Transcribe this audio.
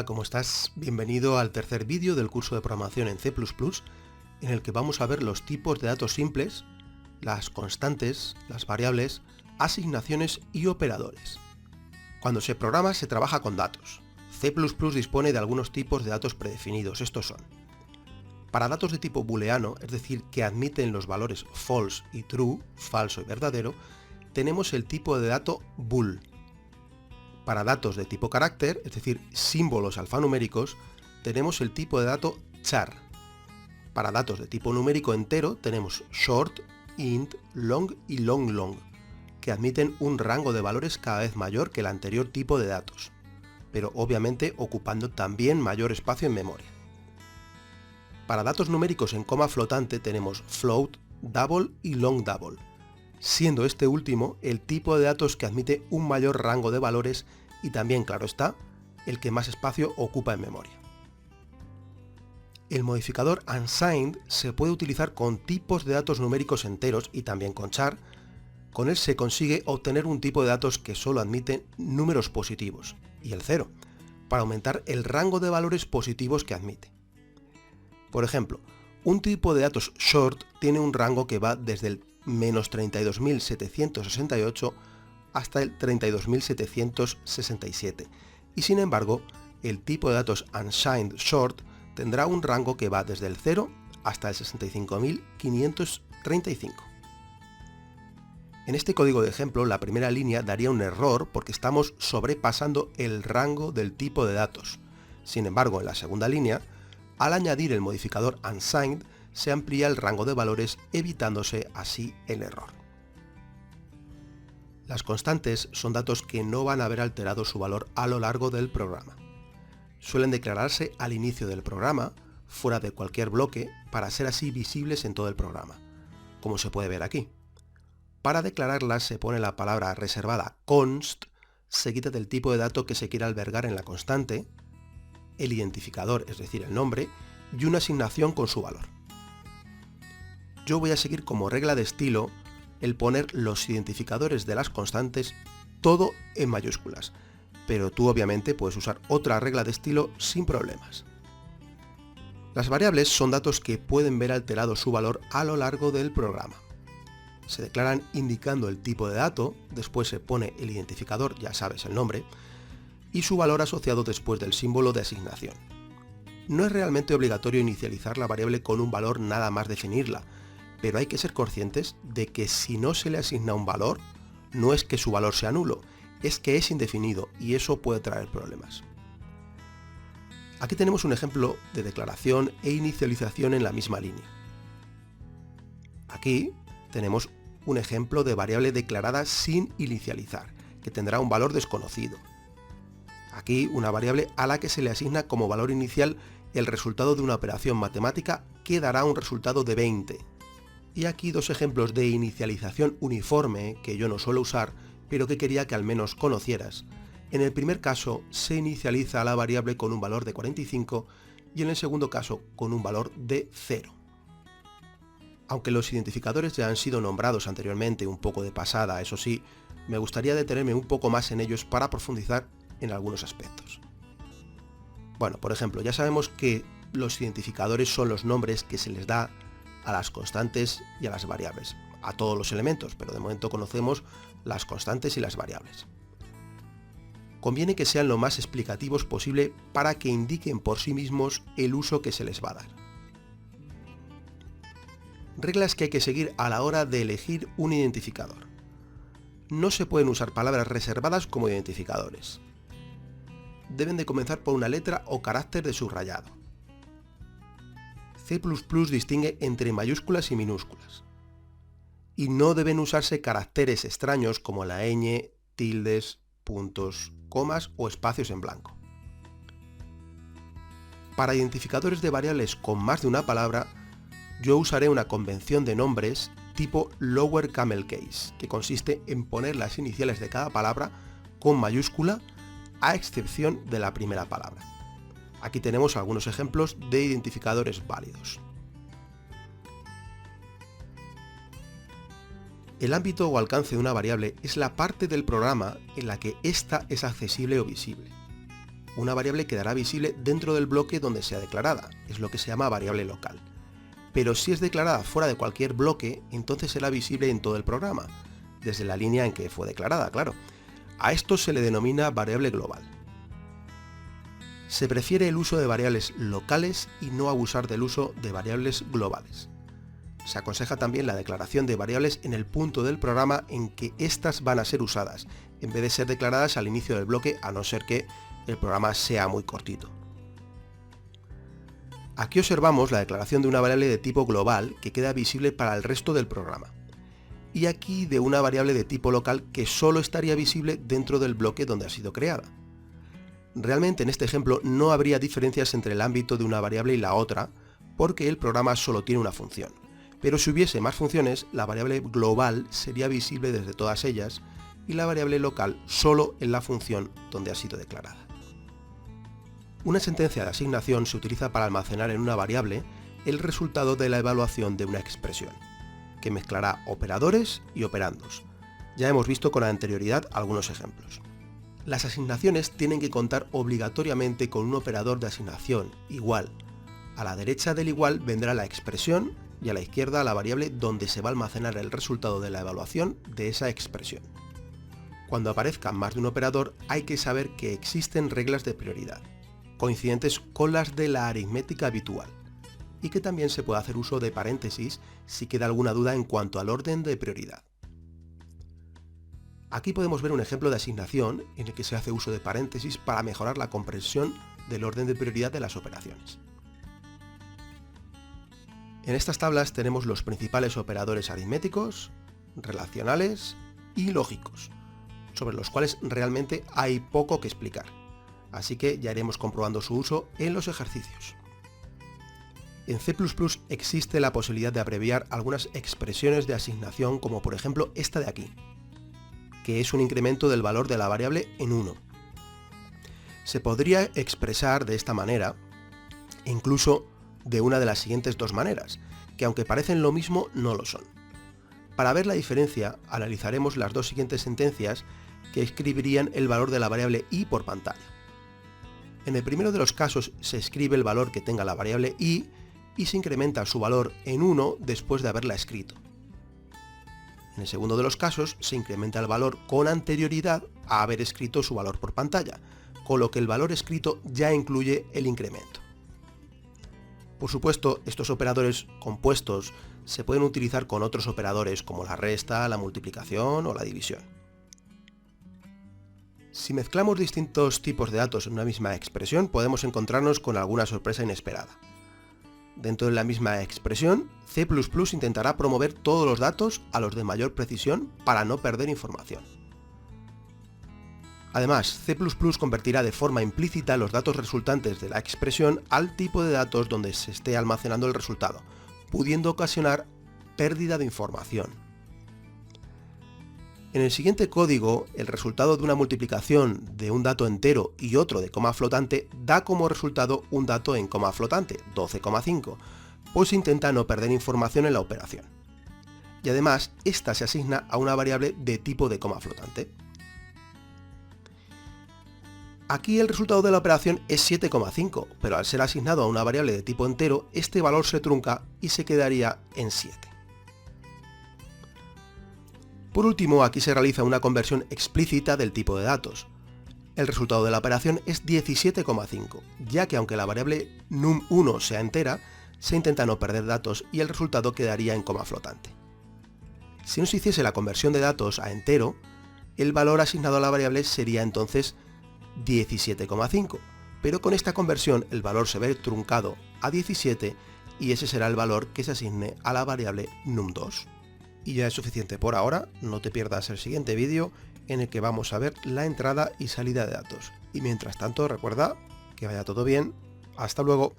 Hola, ¿cómo estás? Bienvenido al tercer vídeo del curso de programación en C++, en el que vamos a ver los tipos de datos simples, las constantes, las variables, asignaciones y operadores. Cuando se programa se trabaja con datos. C++ dispone de algunos tipos de datos predefinidos. Estos son: para datos de tipo booleano, es decir, que admiten los valores false y true, falso y verdadero, tenemos el tipo de dato bool. Para datos de tipo carácter, es decir, símbolos alfanuméricos, tenemos el tipo de dato char. Para datos de tipo numérico entero tenemos short, int, long y long, que admiten un rango de valores cada vez mayor que el anterior tipo de datos, pero obviamente ocupando también mayor espacio en memoria. Para datos numéricos en coma flotante tenemos float, double y long double, siendo este último el tipo de datos que admite un mayor rango de valores y también, claro está, el que más espacio ocupa en memoria. El modificador unsigned se puede utilizar con tipos de datos numéricos enteros y también con char. Con él se consigue obtener un tipo de datos que solo admite números positivos, y el 0, para aumentar el rango de valores positivos que admite. Por ejemplo, un tipo de datos short tiene un rango que va desde el menos 32.768 hasta el 32.767, y sin embargo, el tipo de datos unsigned short tendrá un rango que va desde el 0 hasta el 65.535. En este código de ejemplo, la primera línea daría un error porque estamos sobrepasando el rango del tipo de datos. Sin embargo, en la segunda línea, al añadir el modificador unsigned, se amplía el rango de valores, evitándose así el error. Las constantes son datos que no van a haber alterado su valor a lo largo del programa. Suelen declararse al inicio del programa, fuera de cualquier bloque, para ser así visibles en todo el programa, como se puede ver aquí. Para declararlas se pone la palabra reservada const, seguida del tipo de dato que se quiere albergar en la constante, el identificador, es decir, el nombre, y una asignación con su valor. Yo voy a seguir como regla de estilo el poner los identificadores de las constantes todo en mayúsculas, pero tú obviamente puedes usar otra regla de estilo sin problemas. Las variables son datos que pueden ver alterado su valor a lo largo del programa. Se declaran indicando el tipo de dato, después se pone el identificador, ya sabes el nombre, y su valor asociado después del símbolo de asignación. No es realmente obligatorio inicializar la variable con un valor nada más definirla, pero hay que ser conscientes de que si no se le asigna un valor, no es que su valor sea nulo, es que es indefinido y eso puede traer problemas. Aquí tenemos un ejemplo de declaración e inicialización en la misma línea. Aquí tenemos un ejemplo de variable declarada sin inicializar, que tendrá un valor desconocido. Aquí una variable a la que se le asigna como valor inicial el resultado de una operación matemática que dará un resultado de 20. Y aquí dos ejemplos de inicialización uniforme que yo no suelo usar, pero que quería que al menos conocieras. En el primer caso se inicializa la variable con un valor de 45 y en el segundo caso con un valor de 0. Aunque los identificadores ya han sido nombrados anteriormente un poco de pasada, eso sí, me gustaría detenerme un poco más en ellos para profundizar en algunos aspectos. Bueno, por ejemplo, ya sabemos que los identificadores son los nombres que se les da a las constantes y a las variables, a todos los elementos, pero de momento conocemos las constantes y las variables. Conviene que sean lo más explicativos posible para que indiquen por sí mismos el uso que se les va a dar. Reglas que hay que seguir a la hora de elegir un identificador. No se pueden usar palabras reservadas como identificadores. Deben de comenzar por una letra o carácter de subrayado. C++ distingue entre mayúsculas y minúsculas. Y no deben usarse caracteres extraños como la ñ, tildes, puntos, comas o espacios en blanco. Para identificadores de variables con más de una palabra, yo usaré una convención de nombres tipo lower camel case, que consiste en poner las iniciales de cada palabra con mayúscula, a excepción de la primera palabra. Aquí tenemos algunos ejemplos de identificadores válidos. El ámbito o alcance de una variable es la parte del programa en la que ésta es accesible o visible. una variable quedará visible dentro del bloque donde sea declarada, es lo que se llama variable local. Pero si es declarada fuera de cualquier bloque, entonces será visible en todo el programa, desde la línea en que fue declarada, claro. A esto se le denomina variable global. Se prefiere el uso de variables locales y no abusar del uso de variables globales. Se aconseja también la declaración de variables en el punto del programa en que éstas van a ser usadas, en vez de ser declaradas al inicio del bloque, a no ser que el programa sea muy cortito. Aquí observamos la declaración de una variable de tipo global que queda visible para el resto del programa. Y aquí de una variable de tipo local que solo estaría visible dentro del bloque donde ha sido creada. Realmente en este ejemplo no habría diferencias entre el ámbito de una variable y la otra, porque el programa solo tiene una función. Pero si hubiese más funciones, la variable global sería visible desde todas ellas y la variable local solo en la función donde ha sido declarada. Una sentencia de asignación se utiliza para almacenar en una variable el resultado de la evaluación de una expresión, que mezclará operadores y operandos. Ya hemos visto con anterioridad algunos ejemplos. Las asignaciones tienen que contar obligatoriamente con un operador de asignación igual. A la derecha del igual vendrá la expresión y a la izquierda la variable donde se va a almacenar el resultado de la evaluación de esa expresión. Cuando aparezca más de un operador hay que saber que existen reglas de prioridad, coincidentes con las de la aritmética habitual, y que también se puede hacer uso de paréntesis si queda alguna duda en cuanto al orden de prioridad. Aquí podemos ver un ejemplo de asignación en el que se hace uso de paréntesis para mejorar la comprensión del orden de prioridad de las operaciones. En estas tablas tenemos los principales operadores aritméticos, relacionales y lógicos, sobre los cuales realmente hay poco que explicar, así que ya iremos comprobando su uso en los ejercicios. En C++ existe la posibilidad de abreviar algunas expresiones de asignación, como por ejemplo esta de aquí, que es un incremento del valor de la variable en 1. Se podría expresar de esta manera, e incluso de una de las siguientes dos maneras, que aunque parecen lo mismo, no lo son. Para ver la diferencia, analizaremos las dos siguientes sentencias que escribirían el valor de la variable i por pantalla. En el primero de los casos se escribe el valor que tenga la variable i y se incrementa su valor en 1 después de haberla escrito. En el segundo de los casos se incrementa el valor con anterioridad a haber escrito su valor por pantalla, con lo que el valor escrito ya incluye el incremento. Por supuesto, estos operadores compuestos se pueden utilizar con otros operadores como la resta, la multiplicación o la división. Si mezclamos distintos tipos de datos en una misma expresión, podemos encontrarnos con alguna sorpresa inesperada. Dentro de la misma expresión, C++ intentará promover todos los datos a los de mayor precisión para no perder información. Además, C++ convertirá de forma implícita los datos resultantes de la expresión al tipo de datos donde se esté almacenando el resultado, pudiendo ocasionar pérdida de información. En el siguiente código, el resultado de una multiplicación de un dato entero y otro de coma flotante da como resultado un dato en coma flotante, 12,5, pues intenta no perder información en la operación. Y además, esta se asigna a una variable de tipo de coma flotante. Aquí el resultado de la operación es 7,5, pero al ser asignado a una variable de tipo entero, este valor se trunca y se quedaría en 7. Por último, aquí se realiza una conversión explícita del tipo de datos. El resultado de la operación es 17,5, ya que aunque la variable num1 sea entera, se intenta no perder datos y el resultado quedaría en coma flotante. Si no se hiciese la conversión de datos a entero, el valor asignado a la variable sería entonces 17,5, pero con esta conversión el valor se ve truncado a 17 y ese será el valor que se asigne a la variable num2. Y ya es suficiente por ahora, no te pierdas el siguiente vídeo en el que vamos a ver la entrada y salida de datos. Y mientras tanto recuerda que vaya todo bien, hasta luego.